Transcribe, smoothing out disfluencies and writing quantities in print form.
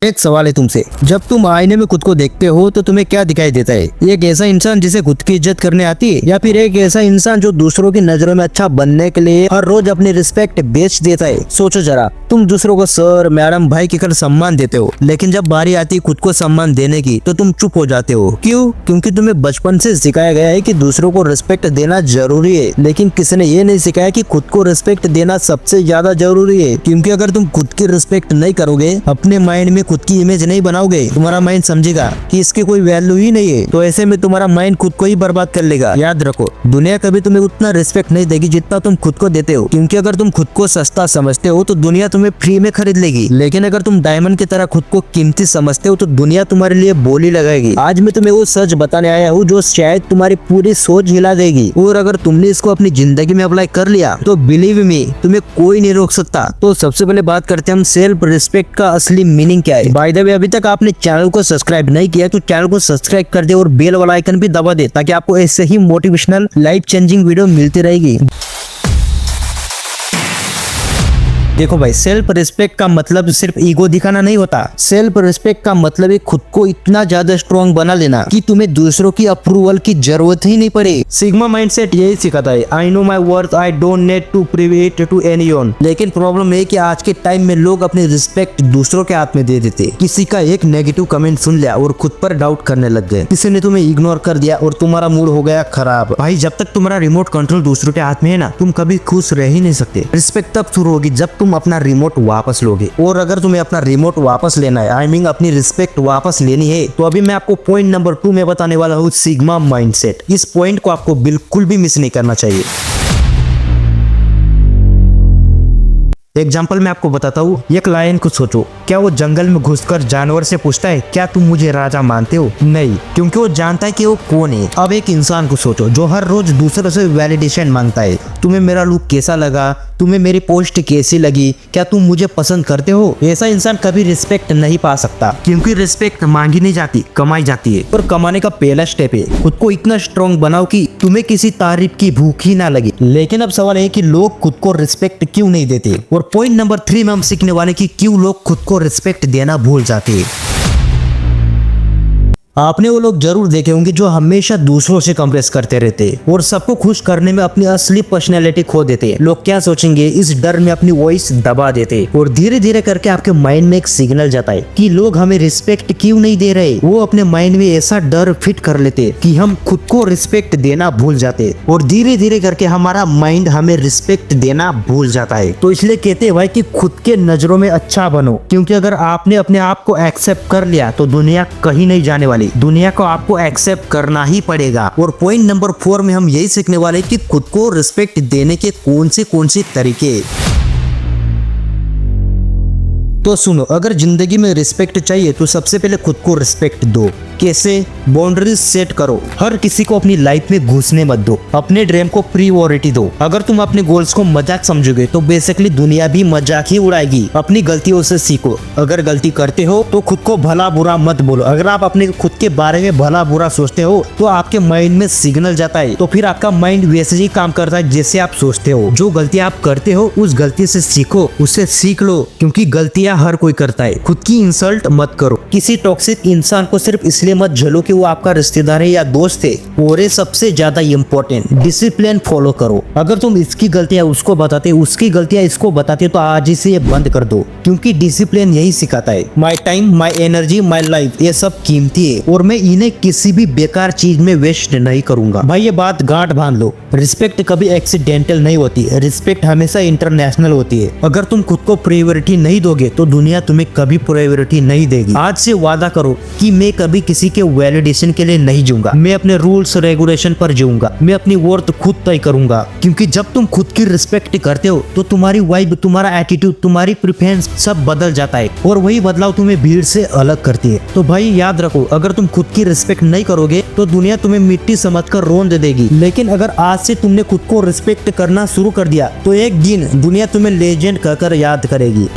एक सवाल है तुमसे, जब तुम आईने में खुद को देखते हो तो तुम्हें क्या दिखाई देता है? एक ऐसा इंसान जिसे खुद की इज्जत करने आती है, या फिर एक ऐसा इंसान जो दूसरों की नजरों में अच्छा बनने के लिए हर रोज अपनी रिस्पेक्ट बेच देता है? सोचो जरा, तुम दूसरों को सर, मैडम, भाई कहकर सम्मान देते हो, लेकिन जब बारी आती है खुद को सम्मान देने की तो तुम चुप हो जाते हो। क्यों? क्योंकि तुम्हें बचपन से सिखाया गया है कि दूसरों को रिस्पेक्ट देना जरूरी है, लेकिन किसी ने ये नहीं सिखाया कि खुद को रिस्पेक्ट देना सबसे ज्यादा जरूरी है। क्योंकि अगर तुम खुद की रिस्पेक्ट नहीं करोगे, अपने माइंड में खुद की इमेज नहीं बनाओगे, तुम्हारा माइंड समझेगा कि इसकी कोई वैल्यू ही नहीं है, तो ऐसे में तुम्हारा माइंड खुद को ही बर्बाद कर लेगा। याद रखो, दुनिया कभी तुम्हें उतना रिस्पेक्ट नहीं देगी जितना तुम खुद को देते हो। क्योंकि अगर तुम खुद को सस्ता समझते हो तो दुनिया तुम्हें फ्री में खरीद लेगी, लेकिन अगर तुम डायमंड की तरह खुद को कीमती समझते हो तो दुनिया तुम्हारे लिए बोली लगाएगी। आज मैं तुम्हें वो सच बताने आया हूँ जो शायद तुम्हारी पूरी सोच हिला देगी, और अगर तुमने इसको अपनी जिंदगी में अप्लाई कर लिया तो बिलीव मी, तुम्हें कोई नहीं रोक सकता। तो सबसे पहले बात करते हैं हम सेल्फ रिस्पेक्ट का असली मीनिंग क्या है। बाय द वे, अभी तक आपने चैनल को सब्सक्राइब नहीं किया तो चैनल को सब्सक्राइब कर दे और बेल वाला आइकन भी दबा दे, ताकि आपको ऐसे ही मोटिवेशनल लाइफ चेंजिंग वीडियो मिलती रहेगी। देखो भाई, सेल्फ रिस्पेक्ट का मतलब सिर्फ ईगो दिखाना नहीं होता। सेल्फ रिस्पेक्ट का मतलब है खुद को इतना ज्यादा स्ट्रॉन्ग बना लेना कि तुम्हें दूसरों की अप्रूवल की जरूरत ही नहीं पड़े। सिग्मा माइंडसेट यही सिखाता है, I know my worth, I don't need to prove it to anyone. लेकिन प्रॉब्लम है कि आज के टाइम में लोग अपनी रिस्पेक्ट दूसरों के हाथ में दे देते। किसी का एक नेगेटिव कमेंट सुन लिया और खुद पर डाउट करने लग गए, किसी ने तुम्हें इग्नोर कर दिया और तुम्हारा मूड हो गया खराब। भाई, जब तक तुम्हारा रिमोट कंट्रोल दूसरों के हाथ में है ना, तुम कभी खुश रह ही नहीं सकते। रिस्पेक्ट तब शुरू होगी जब तुम अपना रिमोट वापस लोगे। और अगर तुम्हें अपना रिमोट वापस लेना है, आई मीन अपनी रिस्पेक्ट वापस लेनी है, तो अभी मैं आपको पॉइंट नंबर 2 में बताने वाला हूँ, सिग्मा माइंडसेट। इस पॉइंट को आपको बिल्कुल भी मिस नहीं करना चाहिए। एग्जाम्पल मैं आपको बताता हूँ। एक लायन को सोचो, क्या वो जंगल में घुसकर जानवर से पूछता है क्या तुम मुझे राजा मानते हो? नहीं, क्योंकि वो जानता है कि वो कौन है। अब एक इंसान को सोचो जो हर रोज दूसरों से वैलिडेशन मांगता है, तुम्हें मेरा लुक कैसा लगा, तुम्हें मेरी पोस्ट कैसी लगी, क्या तुम मुझे पसंद करते हो? ऐसा इंसान कभी रिस्पेक्ट नहीं पा सकता, क्योंकि रिस्पेक्ट मांगी नहीं जाती, कमाई जाती है। और कमाने का पहला स्टेप है खुद को इतना स्ट्रॉन्ग बनाओ कि तुम्हें किसी तारीफ की भूख ही ना लगे। लेकिन अब सवाल है कि लोग खुद को रिस्पेक्ट क्यों नहीं देते। और पॉइंट नंबर 3 में हम सीखने वाले कि क्यों लोग खुद को रिस्पेक्ट देना भूल जाते हैं। आपने वो लोग जरूर देखे होंगे जो हमेशा दूसरों से कंपेयर करते रहते हैं और सबको खुश करने में अपनी असली पर्सनैलिटी खो देते हैं। लोग क्या सोचेंगे इस डर में अपनी वॉइस दबा देते और धीरे धीरे करके आपके माइंड में एक सिग्नल जाता है कि लोग हमें रिस्पेक्ट क्यों नहीं दे रहे। वो अपने माइंड में ऐसा डर फिट कर लेते कि हम खुद को रिस्पेक्ट देना भूल जाते, और धीरे धीरे करके हमारा माइंड हमें रिस्पेक्ट देना भूल जाता है। तो इसलिए कहते हैं भाई कि खुद के नजरों में अच्छा बनो, क्योंकि अगर आपने अपने आप को एक्सेप्ट कर लिया तो दुनिया कहीं नहीं जाने वाली। दुनिया को आपको एक्सेप्ट करना ही पड़ेगा। और पॉइंट नंबर 4 में हम यही सीखने वाले कि खुद को रिस्पेक्ट देने के कौन से तरीके। तो सुनो, अगर जिंदगी में रिस्पेक्ट चाहिए तो सबसे पहले खुद को रिस्पेक्ट दो। कैसे? बाउंड्रीज सेट करो। हर किसी को अपनी लाइफ में घुसने मत दो। अपने ड्रीम को प्रायोरिटी दो। अगर तुम अपने गोल्स को मजाक समझोगे तो बेसिकली दुनिया भी मजाक ही उड़ाएगी। अपनी गलतियों से सीखो। अगर गलती करते हो तो खुद को भला बुरा मत बोलो। अगर आप अपने खुद के बारे में भला बुरा सोचते हो तो आपके माइंड में सिग्नल जाता है, तो फिर आपका माइंड वैसे ही काम करता है जैसे आप सोचते हो। जो गलती आप करते हो उस गलती से सीखो, उससे सीख लो, क्योंकि गलतियां हर कोई करता है। खुद की इंसल्ट मत करो। किसी टॉक्सिक इंसान को सिर्फ इसलिए मत झलो कि वो आपका रिश्तेदार है या दोस्त है। और सबसे ज्यादा इम्पोर्टेंट, डिसिप्लिन फॉलो करो। अगर तुम इसकी गलतियां उसको बताते, उसकी गलतियां इसको बताते, तो आज ही से ये बंद कर दो, क्योंकि डिसिप्लिन यही सिखाता है। My time, my energy, my life, ये सब कीमती है और मैं इन्हें किसी भी बेकार चीज में वेस्ट नहीं करूंगा। भाई, ये बात गांठ बांध लो। रिस्पेक्ट कभी एक्सीडेंटल नहीं होती। रिस्पेक्ट हमेशा इंटरनेशनल होती है। अगर तुम खुद को प्रायोरिटी नहीं दोगे तो दुनिया तुम्हें कभी प्रायोरिटी नहीं देगी। आज से वादा करो कि मैं कभी किसी के वैलिडेशन के लिए नहीं जीऊंगा। मैं अपने रूल्स रेगुलेशन पर जीऊंगा। मैं अपनी वर्थ खुद तय करूंगा, क्योंकि जब तुम खुद की रिस्पेक्ट करते हो तो तुम्हारी वाइब, तुम्हारा एटीट्यूड, तुम्हारी प्रेफरेंस सब बदल जाता है, और वही बदलाव तुम्हें भीड़ से अलग करती है। तो भाई याद रखो, अगर तुम खुद की रिस्पेक्ट नहीं करोगे तो दुनिया तुम्हें मिट्टी समझकर रोन दे देगी। लेकिन अगर आज से तुमने खुद को रिस्पेक्ट करना शुरू कर दिया तो एक दिन दुनिया तुम्हें लेजेंड कहकर याद करेगी।